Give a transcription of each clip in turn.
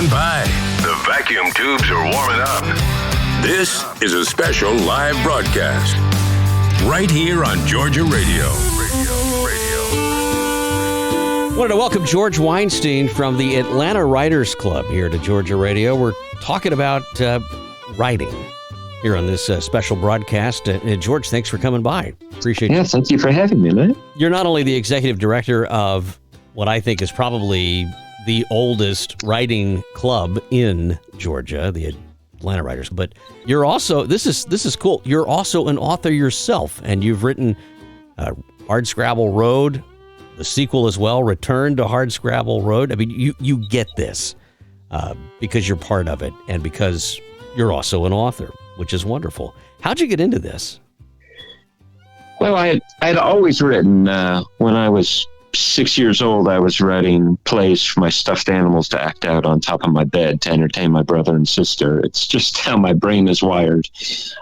Stand by. The vacuum tubes are warming up. This is a special live broadcast right here on Georgia Radio. I wanted to welcome George Weinstein from the Atlanta Writers Club here to Georgia Radio. We're talking about writing here on this special broadcast. George, thanks for coming by. Appreciate it. Yeah, thank you for having me, man. You're not only the executive director of what I think is probably the oldest writing club in Georgia, the Atlanta Writers, but you're also, this is cool, you're also an author yourself, and you've written Hardscrabble Road, the sequel as well, Return to Hardscrabble Road. I mean, you get this because you're part of it and because you're also an author, which is wonderful. How'd you get into this? Well, I'd always written. When I was 6 years old, I was writing plays for my stuffed animals to act out on top of my bed to entertain my brother and sister. It's just how my brain is wired.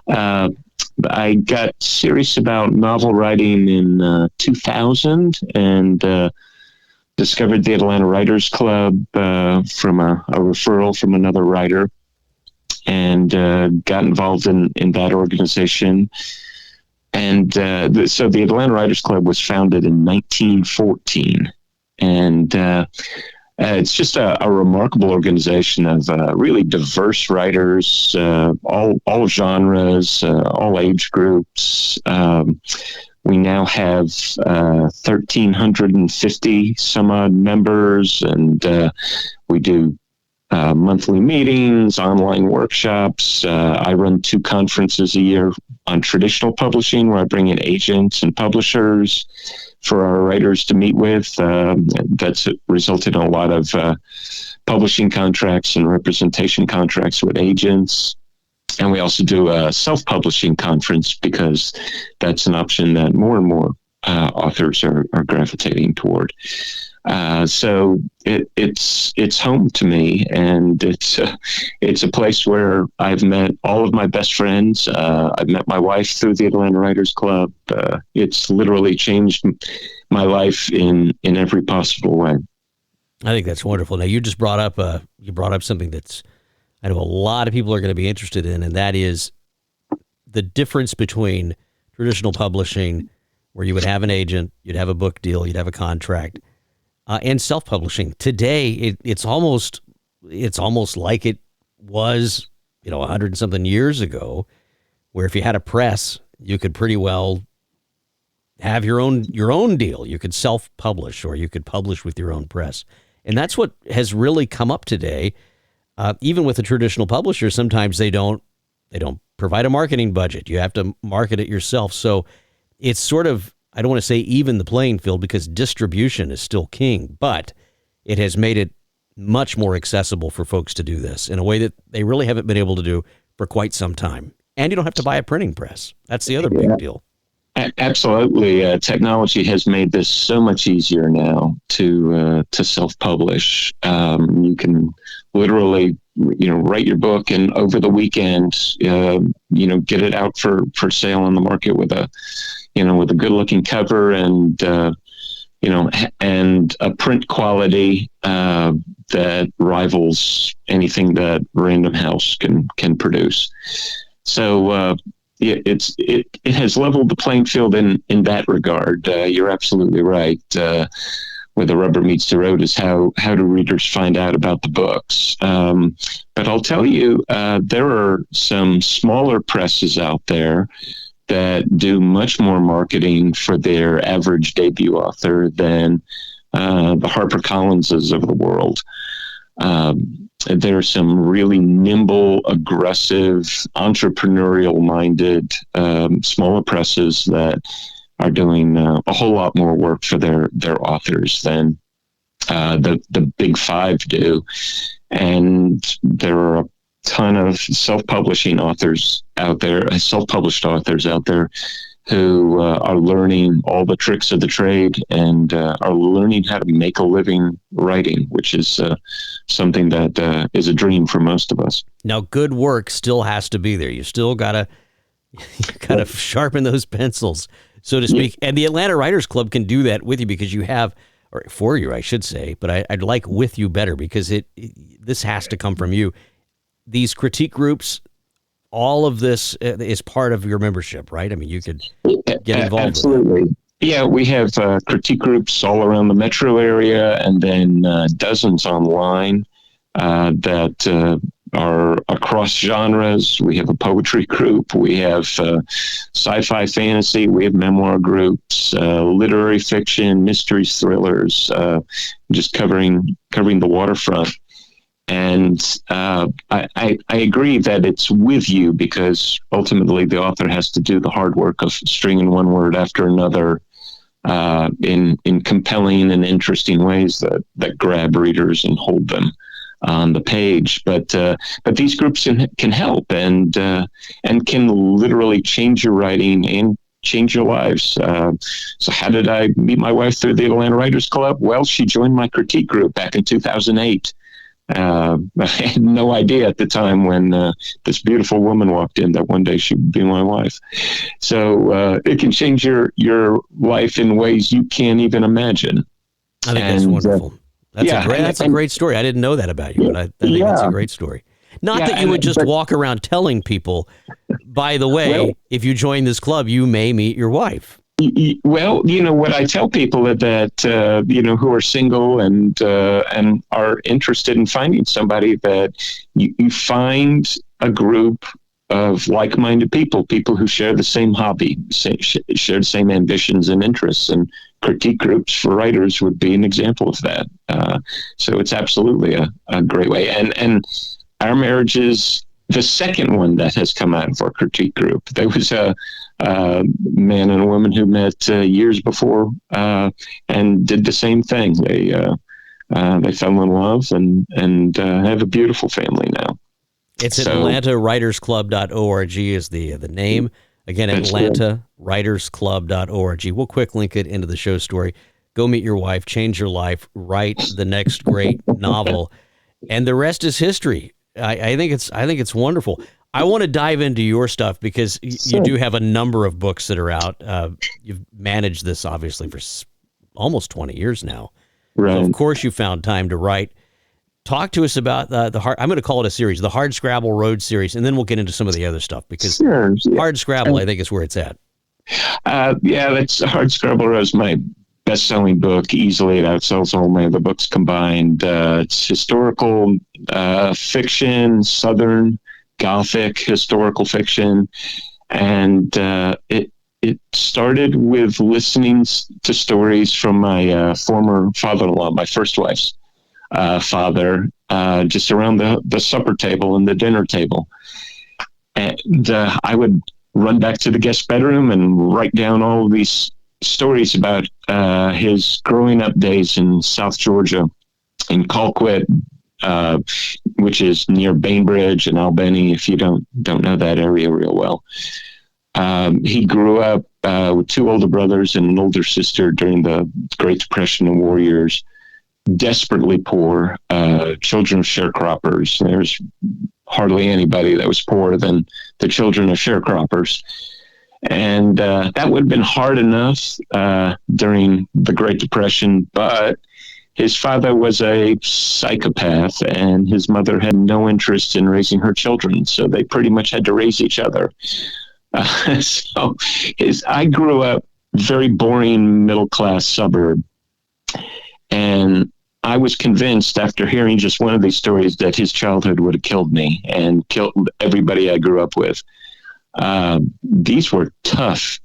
I got serious about novel writing in 2000 and discovered the Atlanta Writers Club from a referral from another writer, and got involved in that organization. And so the Atlanta Writers Club was founded in 1914, and it's just a remarkable organization of really diverse writers, all genres, all age groups. We now have 1,350 some odd members, and we do monthly meetings, online workshops. I run 2 conferences a year on traditional publishing, where I bring in agents and publishers for our writers to meet with. That's resulted in a lot of publishing contracts and representation contracts with agents. And we also do a self-publishing conference, because that's an option that more and more authors are gravitating toward. So it's home to me, and it's a place where I've met all of my best friends. I've met my wife through the Atlanta Writers Club. It's literally changed my life in every possible way. I think that's wonderful. Now, you just brought up something that's I know a lot of people are going to be interested in, and that is the difference between traditional publishing, where you would have an agent, you'd have a book deal, you'd have a contract, and self-publishing. Today, it's almost like it was, 100 and something years ago, where if you had a press, you could pretty well have your own deal. You could self-publish, or you could publish with your own press. And that's what has really come up today. Even with a traditional publisher, sometimes they don't provide a marketing budget. You have to market it yourself. So it's sort of, I don't want to say even the playing field, because distribution is still king, but it has made it much more accessible for folks to do this in a way that they really haven't been able to do for quite some time. And you don't have to buy a printing press. That's the other big deal. Absolutely. Technology has made this so much easier now to self-publish. You can literally, write your book, and over the weekend, get it out for sale on the market with a good-looking cover and a print quality that rivals anything that Random House can produce. So it has leveled the playing field in that regard. You're absolutely right. Where the rubber meets the road is how do readers find out about the books. But I'll tell you, there are some smaller presses out there that do much more marketing for their average debut author than the HarperCollinses of the world. There are some really nimble, aggressive, entrepreneurial-minded smaller presses that are doing a whole lot more work for their authors than the big 5 do. And there are a ton of self-publishing authors out there, self-published authors out there, who are learning all the tricks of the trade and are learning how to make a living writing, which is something that is a dream for most of us. Now, good work still has to be there. You still gotta sharpen those pencils, so to speak. Yeah. And the Atlanta Writers Club can do that with you, because you have or for you, I should say, but I'd like with you better because this has to come from you. These critique groups, all of this is part of your membership, right? I mean, you could get involved. Absolutely. With that. Yeah, we have critique groups all around the metro area, and then dozens online that are across genres. We have a poetry group. We have sci-fi fantasy. We have memoir groups, literary fiction, mysteries, thrillers, just covering the waterfront. And I agree that it's with you because ultimately the author has to do the hard work of stringing one word after another in compelling and interesting ways that grab readers and hold them on the page. But these groups can help and can literally change your writing and change your lives. So how did I meet my wife? Through the Atlanta Writers Club? Well, she joined my critique group back in 2008. I had no idea at the time when this beautiful woman walked in that one day she would be my wife. So it can change your life in ways you can't even imagine. I think that's wonderful. That's a great story. I didn't know that about you, but I think that's a great story. Not that you would just walk around telling people, by the way, if you join this club, you may meet your wife. Well, what I tell people that who are single and are interested in finding somebody, that you find a group of like-minded people who share the same hobby, share the same ambitions and interests, and critique groups for writers would be an example of that. So it's absolutely a great way. And our marriage is the second one that has come out of our critique group. There was a man and a woman who met years before and did the same thing. They fell in love and have a beautiful family now. It's at AtlantaWritersClub.org is the name. Again, AtlantaWritersClub.org. We'll quick link it into the show story. Go meet your wife, change your life, write the next great novel, and the rest is history. I think it's wonderful. I want to dive into your stuff because you do have a number of books that are out. You've managed this obviously for almost 20 years now. Right. So of course you found time to write. Talk to us about I'm going to call it a series, the Hardscrabble Road series, and then we'll get into some of the other stuff because Hardscrabble, I think, is where it's at. That's Hardscrabble Road is my best-selling book. Easily, it outsells all my other books combined. It's historical fiction, Southern Gothic historical fiction, and it started with listening to stories from my former father-in-law, my first wife's father, just around the supper table and the dinner table. And I would run back to the guest bedroom and write down all of these stories about his growing up days in South Georgia, in Colquitt, which is near Bainbridge and Albany, if you don't know that area real well. He grew up with two older brothers and an older sister during the Great Depression and war years. Desperately poor, children of sharecroppers. There's hardly anybody that was poorer than the children of sharecroppers. And that would have been hard enough during the Great Depression, but his father was a psychopath and his mother had no interest in raising her children, so they pretty much had to raise each other. I grew up very boring middle-class suburb, and I was convinced after hearing just one of these stories that his childhood would have killed me and killed everybody I grew up with. These were tough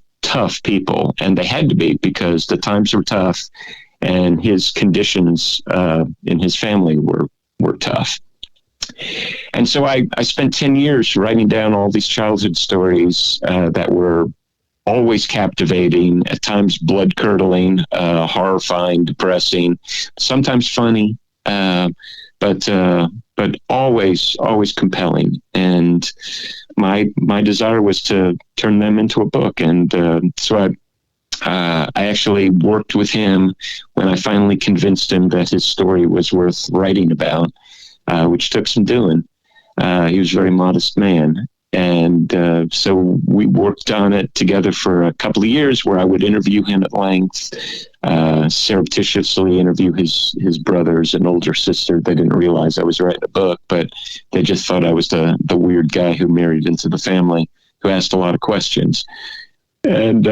people, and they had to be because the times were tough and his conditions in his family were tough. And so I spent 10 years writing down all these childhood stories that were always captivating, at times blood-curdling, horrifying, depressing, sometimes funny, but always compelling. And my desire was to turn them into a book. And so I actually worked with him when I finally convinced him that his story was worth writing about, which took some doing. He was a very modest man. And so we worked on it together for a couple of years, where I would interview him at length, surreptitiously interview his brothers and older sister. They didn't realize I was writing a book, but they just thought I was the weird guy who married into the family, who asked a lot of questions, and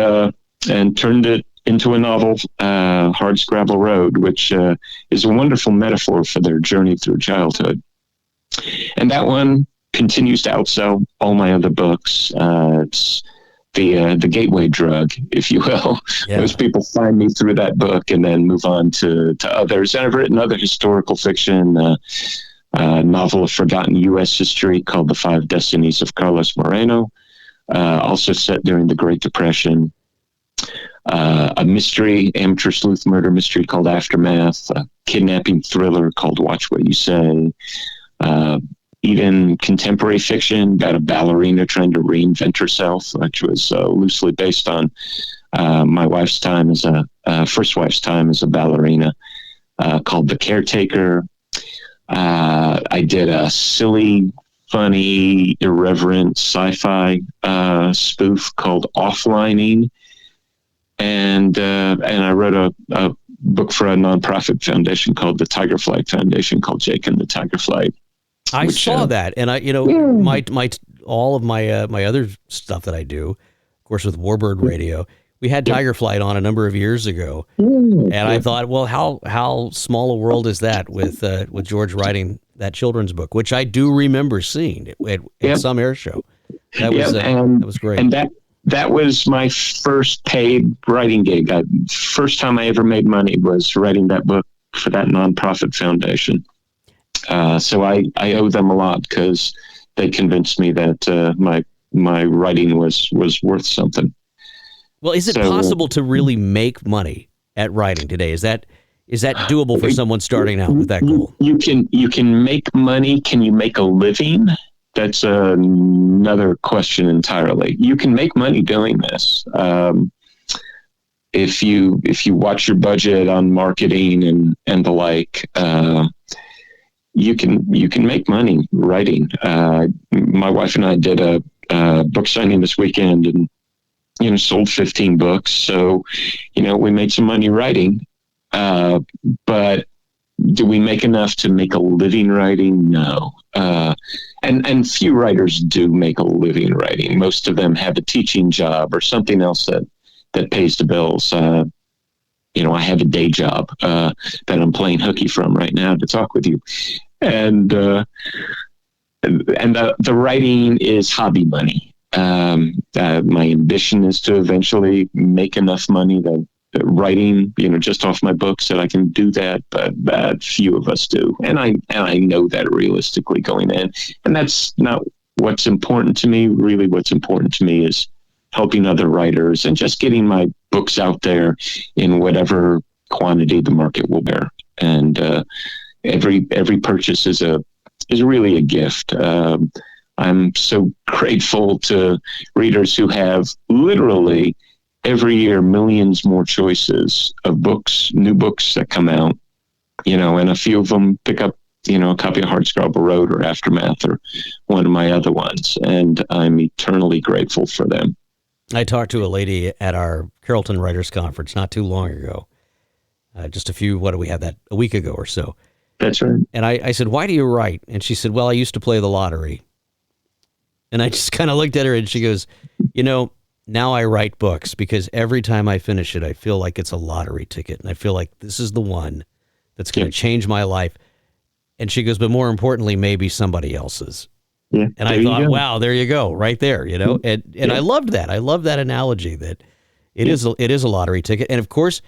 turned it into a novel, Hardscrabble Road, which is a wonderful metaphor for their journey through childhood. And that one continues to outsell all my other books. It's the gateway drug, if you will. Yeah. Most people find me through that book and then move on to others. And I've written other historical fiction, a novel of forgotten U.S. history called The Five Destinies of Carlos Moreno, also set during the Great Depression. A mystery, amateur-sleuth murder mystery called Aftermath, a kidnapping thriller called Watch What You Say, even contemporary fiction, got a ballerina trying to reinvent herself, which was loosely based on my wife's time as first wife's time as a ballerina, called The Caretaker. I did a silly, funny, irreverent sci-fi spoof called Offlining. And I wrote a book for a nonprofit foundation called the Tiger Flight Foundation, called Jake and the Tiger Flight. I saw that, and all of my other stuff that I do, of course, with Warbird Radio, we had Tiger Flight on a number of years ago, and I thought, well, how small a world is that with George writing that children's book, which I do remember seeing at some air show. That was great. And that was my first paid writing gig. First time I ever made money was writing that book for that nonprofit foundation. So I owe them a lot, because they convinced me that my writing was worth something. Well, is it possible to really make money at writing today? Is that doable for someone starting out with that goal? You can make money. Can you make a living? That's another question entirely. You can make money doing this. If you watch your budget on marketing and the like, you can make money writing. My wife and I did a book signing this weekend, and sold 15 books. So we made some money writing, but do we make enough to make a living writing? No. And few writers do make a living writing. Most of them have a teaching job or something else that pays the bills. I have a day job that I'm playing hooky from right now to talk with you, and the writing is hobby money. My ambition is to eventually make enough money that writing, just off my books, that I can do that, but few of us do, and I know that realistically going in, and that's not what's important to me. Really, what's important to me is helping other writers and just getting my books out there in whatever quantity the market will bear. And every purchase is really a gift. I'm so grateful to readers who have literally every year millions more choices of books, new books that come out, and a few of them pick up, a copy of Hardscrabble Road or Aftermath or one of my other ones, and I'm eternally grateful for them. I talked to a lady at our Carrollton Writers Conference not too long ago, we had that a week ago or so. That's right. And I said, why do you write? And she said, well, I used to play the lottery. And I just kind of looked at her and she goes, now I write books because every time I finish it, I feel like it's a lottery ticket. And I feel like this is the one that's going to change my life. And she goes, but more importantly, maybe somebody else's. Yeah, and I thought, wow, there you go, right there, and I loved that. I love that analogy that it is a lottery ticket. And of course,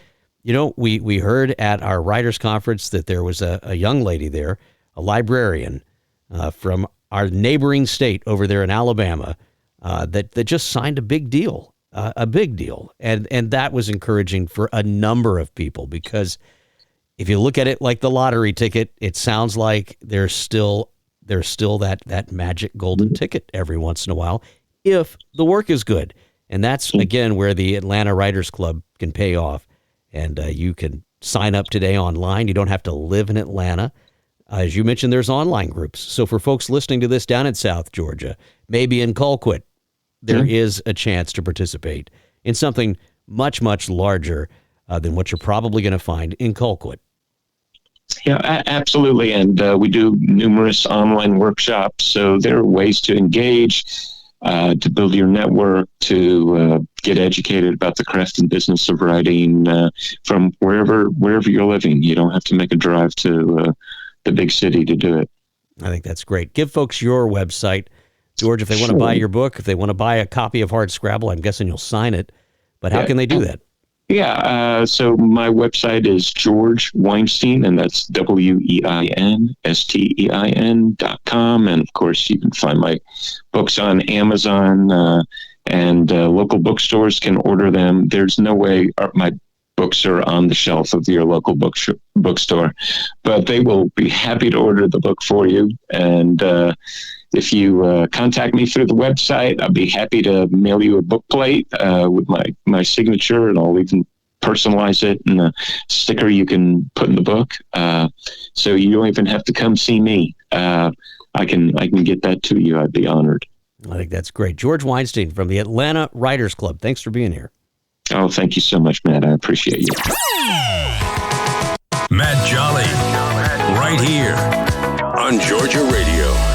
we heard at our writers conference that there was a young lady there, a librarian from our neighboring state over there in Alabama, that just signed a big deal. And that was encouraging for a number of people, because if you look at it like the lottery ticket, it sounds like there's still that magic golden ticket every once in a while if the work is good. And that's, again, where the Atlanta Writers Club can pay off. And you can sign up today online. You don't have to live in Atlanta. As you mentioned, there's online groups. So for folks listening to this down in South Georgia, maybe in Colquitt, there is a chance to participate in something much, much larger than what you're probably going to find in Colquitt. Yeah, absolutely. And we do numerous online workshops. So there are ways to engage, to build your network, to get educated about the craft and business of writing from wherever you're living. You don't have to make a drive to the big city to do it. I think that's great. Give folks your website, George, if they want to buy your book, if they want to buy a copy of Hardscrabble. I'm guessing you'll sign it. But how can they do that? Yeah, so my website is George Weinstein, and that's Weinstein.com. And of course, you can find my books on Amazon, and local bookstores can order them. There's no way my books are on the shelf of your local bookstore, but they will be happy to order the book for you. And if you contact me through the website, I'll be happy to mail you a book plate with my signature, and I'll even personalize it and a sticker you can put in the book. So you don't even have to come see me. I can get that to you. I'd be honored. I think that's great. George Weinstein from the Atlanta Writers Club. Thanks for being here. Oh, thank you so much, Matt. I appreciate you. Matt Jolley, right here on Georgia Radio.